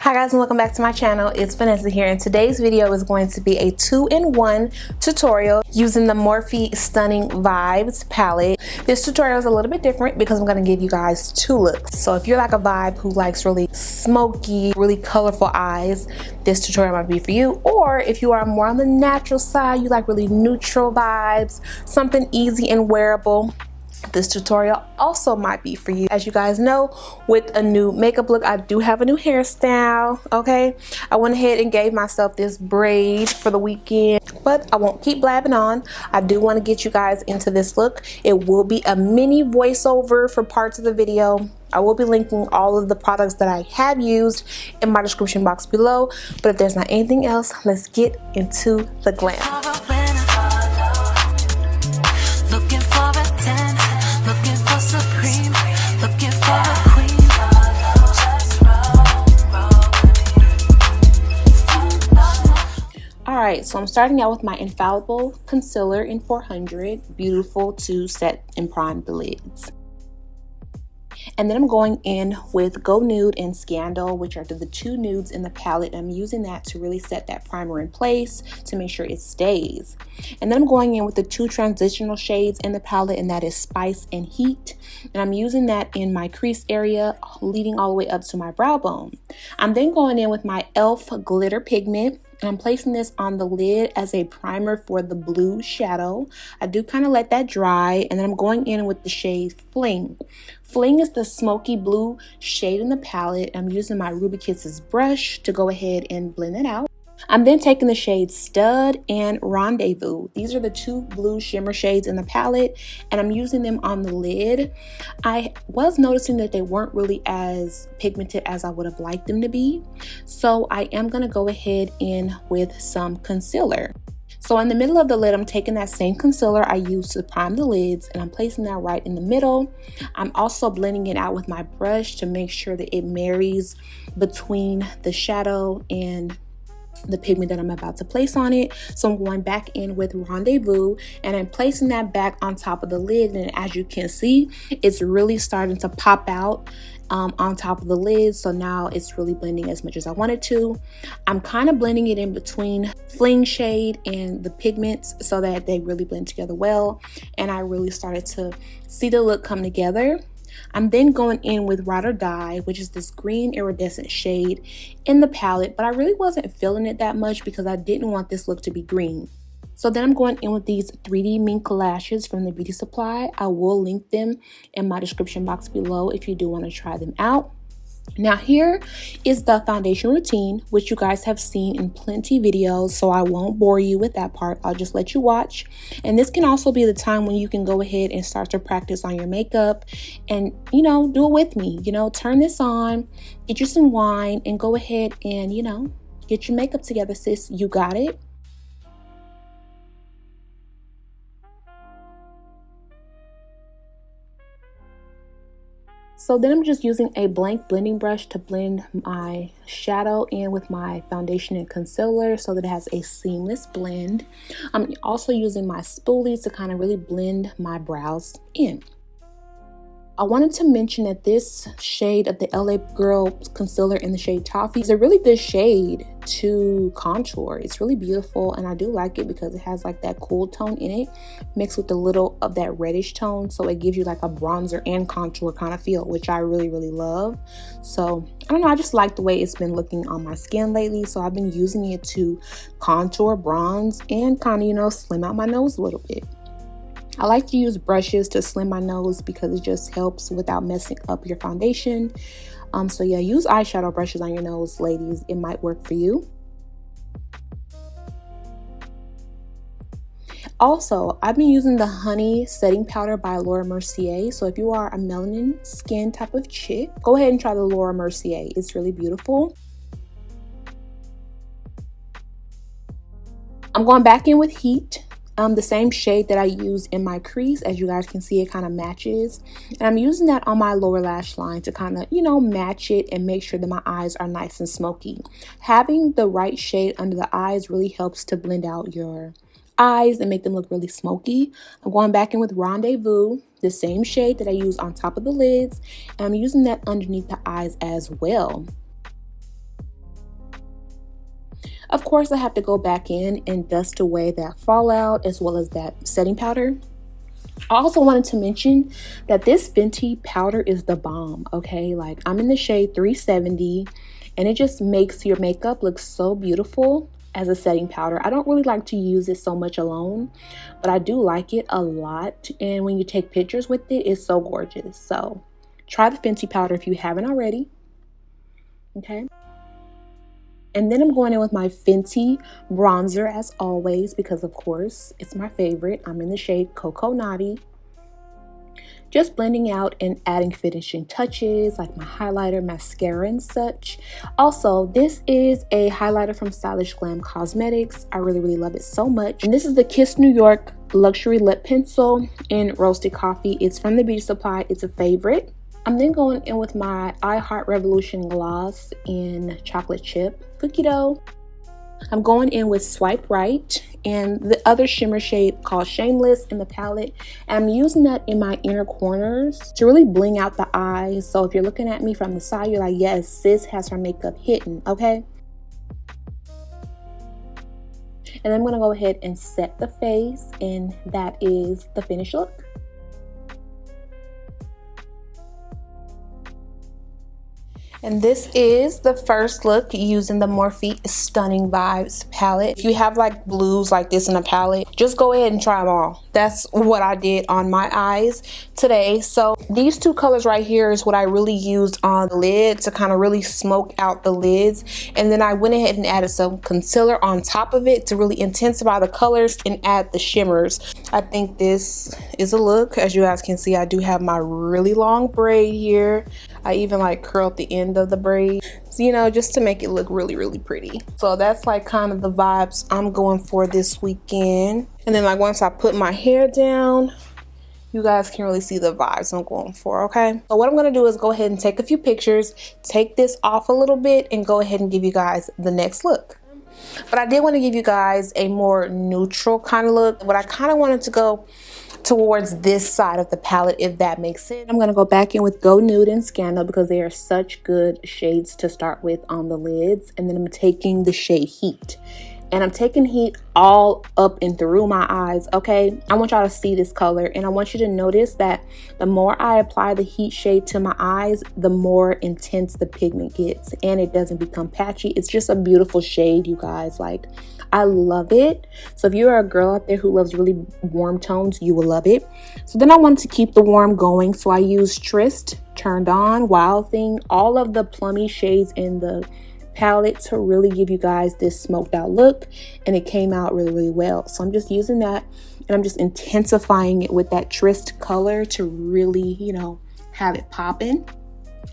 Hi guys, and welcome back to my channel. It's Vanessa here, and today's video is going to be a 2-in-1 tutorial using the Morphe Stunning Vibes palette. This tutorial is a little bit different because I'm going to give you guys two looks. So if you're like a vibe who likes really smoky, really colorful eyes, this tutorial might be for you. Or if you are more on the natural side, you like really neutral vibes, something easy and wearable, this tutorial also might be for you. As you guys know, with a new makeup look, I do have a new hairstyle, okay? I went ahead and gave myself this braid for the weekend, but I won't keep blabbing on. I do want to get you guys into this look. It will be a mini voiceover for parts of the video. I will be linking all of the products that I have used in my description box below, but if there's not anything else, let's get into the glam. Alright, so I'm starting out with my Infallible Concealer in 400, beautiful to set and prime the lids. And then I'm going in with Go Nude and Scandal, which are the two nudes in the palette. I'm using that to really set that primer in place to make sure it stays. And then I'm going in with the two transitional shades in the palette, and that is Spice and Heat. And I'm using that in my crease area, leading all the way up to my brow bone. I'm then going in with my e.l.f. Glitter Pigment. And I'm placing this on the lid as a primer for the blue shadow. I do kind of let that dry, and then I'm going in with the shade Fling. Fling is the smoky blue shade in the palette. I'm using my Ruby Kisses brush to go ahead and blend it out. I'm then taking the shades Stud and Rendezvous. These are the two blue shimmer shades in the palette, and I'm using them on the lid. I was noticing that they weren't really as pigmented as I would have liked them to be, so I am going to go ahead in with some concealer. So in the middle of the lid, I'm taking that same concealer I used to prime the lids, and I'm placing that right in the middle. I'm also blending it out with my brush to make sure that it marries between the shadow and the pigment that I'm about to place on it. So I'm going back in with Rendezvous, and I'm placing that back on top of the lid, and as you can see, it's really starting to pop out on top of the lid. So now it's really blending as much as I wanted to. I'm kind of blending it in between Fling shade and the pigments so that they really blend together well, and I really started to see the look come together. I'm then going in with Ride or Die, which is this green iridescent shade in the palette, but I really wasn't feeling it that much because I didn't want this look to be green. So then I'm going in with these 3D mink lashes from the Beauty Supply. I will link them in my description box below if you do want to try them out. Now here is the foundation routine, which you guys have seen in plenty videos, so I won't bore you with that part. I'll just let you watch. And this can also be the time when you can go ahead and start to practice on your makeup and, you know, do it with me. You know, turn this on, get you some wine, and go ahead and, you know, get your makeup together, sis. You got it. So then I'm just using a blank blending brush to blend my shadow in with my foundation and concealer so that it has a seamless blend. I'm also using my spoolie to kind of really blend my brows in. I wanted to mention that this shade of the LA Girl concealer in the shade Toffee is a really good shade to contour. It's really beautiful, and I do like it because it has like that cool tone in it mixed with a little of that reddish tone, so it gives you like a bronzer and contour kind of feel, which I really love. So I don't know, I just like the way it's been looking on my skin lately, so I've been using it to contour, bronze, and kind of, you know, slim out my nose a little bit. I like to use brushes to slim my nose because it just helps without messing up your foundation. So yeah, use eyeshadow brushes on your nose, ladies. It might work for you. Also, I've been using the Honey Setting Powder by Laura Mercier. So if you are a melanin skin type of chick, go ahead and try the Laura Mercier. It's really beautiful. I'm going back in with Heat. The same shade that I use in my crease. As you guys can see, it kind of matches, and I'm using that on my lower lash line to kind of, you know, match it and make sure that my eyes are nice and smoky. Having the right shade under the eyes really helps to blend out your eyes and make them look really smoky. I'm going back in with Rendezvous, the same shade that I use on top of the lids, and I'm using that underneath the eyes as well. Of course, I have to go back in and dust away that fallout as well as that setting powder. I also wanted to mention that this Fenty powder is the bomb, okay? Like, I'm in the shade 370, and it just makes your makeup look so beautiful as a setting powder. I don't really like to use it so much alone, but I do like it a lot. And when you take pictures with it, it's so gorgeous. So try the Fenty powder if you haven't already, okay? And then I'm going in with my Fenty bronzer as always, because of course it's my favorite. I'm in the shade Cocoa Naughty. Just blending out and adding finishing touches like my highlighter, mascara, and such. Also, this is a highlighter from Stylish Glam Cosmetics. I really love it so much. And this is the Kiss New York Luxury Lip Pencil in Roasted Coffee. It's from the Beauty Supply. It's a favorite. I'm then going in with my I Heart Revolution gloss in Chocolate Chip Cookie Dough. I'm going in with Swipe Right and the other shimmer shade called Shameless in the palette. And I'm using that in my inner corners to really bling out the eyes. So if you're looking at me from the side, you're like, yes, sis has her makeup hidden, okay? And I'm going to go ahead and set the face, and that is the finished look. And this is the first look using the Morphe Stunning Vibes palette. If you have like blues like this in a palette, just go ahead and try them all. That's what I did on my eyes today. So these two colors right here is what I really used on the lid to kind of really smoke out the lids. And then I went ahead and added some concealer on top of it to really intensify the colors and add the shimmers. I think this is a look. As you guys can see, I do have my really long braid here. I even like curled the end of the braid, so, you know, just to make it look really pretty. So that's like kind of the vibes I'm going for this weekend. And then like once I put my hair down, you guys can really see the vibes I'm going for, okay? So what I'm gonna do is go ahead and take a few pictures, take this off a little bit, and go ahead and give you guys the next look. But I did want to give you guys a more neutral kind of look. What I kind of wanted to go towards this side of the palette, if that makes sense. I'm going to go back in with Go Nude and Scandal because they are such good shades to start with on the lids. And then I'm taking the shade Heat. And I'm taking Heat all up and through my eyes, okay? I want y'all to see this color, and I want you to notice that the more I apply the Heat shade to my eyes, the more intense the pigment gets, and it doesn't become patchy. It's just a beautiful shade, you guys. Like, I love it. So if you're a girl out there who loves really warm tones, you will love it. So then I wanted to keep the warm going, so I used Tryst, Turned On, Wild Thing, all of the plummy shades in the palette to really give you guys this smoked out look, and it came out really well. So I'm just using that, and I'm just intensifying it with that Tryst color to really, you know, have it popping.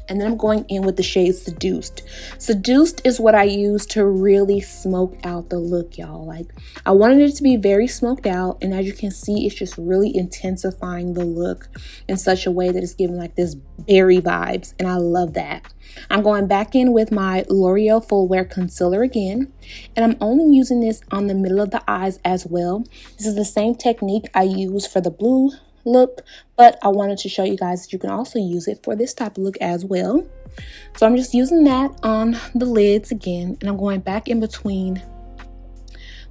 And then I'm going in with the shade Seduced. Seduced is what I use to really smoke out the look, y'all. Like, I wanted it to be very smoked out, and as you can see, it's just really intensifying the look in such a way that it's giving like this berry vibes, and I love that. I'm going back in with my L'Oreal Full Wear Concealer again, and I'm only using this on the middle of the eyes as well. This is the same technique I use for the blue look, but I wanted to show you guys that you can also use it for this type of look as well. So I'm just using that on the lids again, and I'm going back in between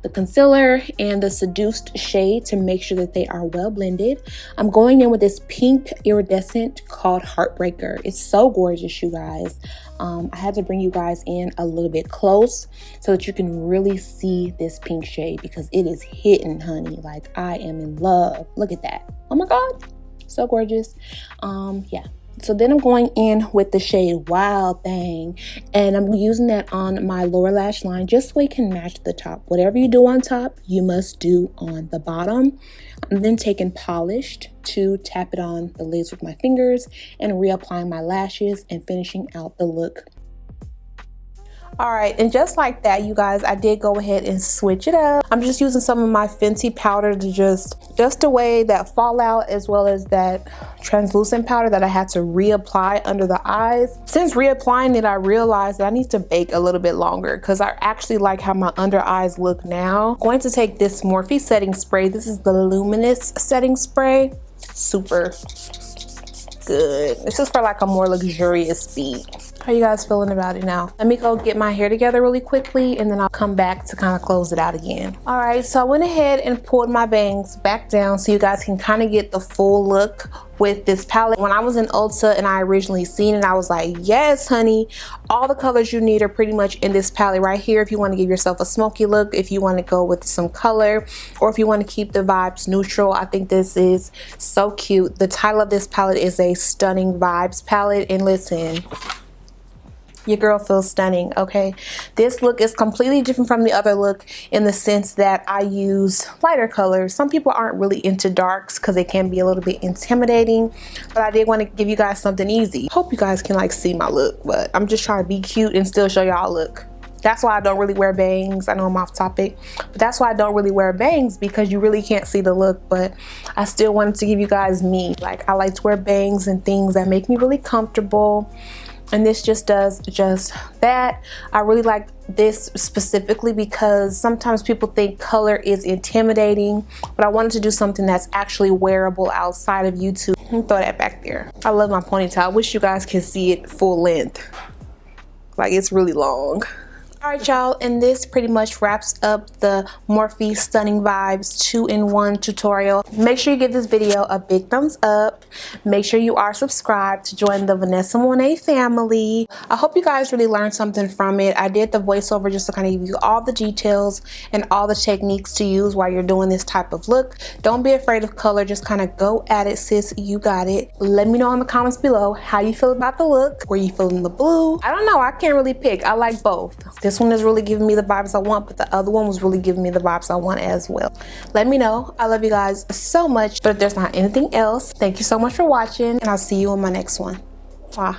the concealer and the Seduced shade to make sure that they are well blended. I'm going in with this pink iridescent called Heartbreaker. It's so gorgeous, you guys. I had to bring you guys in a little bit close so that you can really see this pink shade because it is hitting, honey. Like, I am in love. Look at that. Oh my God, so gorgeous. Yeah. So then I'm going in with the shade Wild Thing, and I'm using that on my lower lash line just so it can match the top. Whatever you do on top, you must do on the bottom. I'm then taking Polished to tap it on the lids with my fingers and reapplying my lashes and finishing out the look. All right, and just like that, you guys, I did go ahead and switch it up. I'm just using some of my Fenty powder to just away that fallout, as well as that translucent powder that I had to reapply under the eyes. Since reapplying it, I realized that I need to bake a little bit longer because I actually like how my under eyes look now. I'm going to take this Morphe setting spray. This is the Luminous setting spray. Super good. This is for like a more luxurious beat. How you guys feeling about it now? Let me go get my hair together really quickly and then I'll come back to kind of close it out again. All right, so I went ahead and pulled my bangs back down so you guys can kind of get the full look with this palette. When I was in Ulta and I originally seen it, I was like, yes, honey, all the colors you need are pretty much in this palette right here. If you want to give yourself a smoky look, if you want to go with some color, or if you want to keep the vibes neutral, I think this is so cute. The title of this palette is a Stunning Vibes palette, and listen, your girl feels stunning, okay? This look is completely different from the other look in the sense that I use lighter colors. Some people aren't really into darks because they can be a little bit intimidating, but I did want to give you guys something easy. Hope you guys can like see my look, but I'm just trying to be cute and still show y'all a look. That's why I don't really wear bangs. I know I'm off topic, but that's why I don't really wear bangs, because you really can't see the look. But I still wanted to give you guys me. Like, I like to wear bangs and things that make me really comfortable. And this just does just that. I really like this specifically because sometimes people think color is intimidating, but I wanted to do something that's actually wearable outside of YouTube. Let me throw that back there. I love my ponytail. I wish you guys could see it full length. Like, it's really long. All right, y'all, and this pretty much wraps up the Morphe Stunning Vibes 2-in-1 tutorial. Make sure you give this video a big thumbs up. Make sure you are subscribed to join the Vanessa Monae family. I hope you guys really learned something from it. I did the voiceover just to kind of give you all the details and all the techniques to use while you're doing this type of look. Don't be afraid of color. Just kind of go at it, sis. You got it. Let me know in the comments below how you feel about the look. Were you feeling the blue? I don't know. I can't really pick. I like both. This one is really giving me the vibes I want, but the other one was really giving me the vibes I want as well. Let me know. I love you guys so much. But if there's not anything else, thank you so much for watching, and I'll see you on my next one. Bye.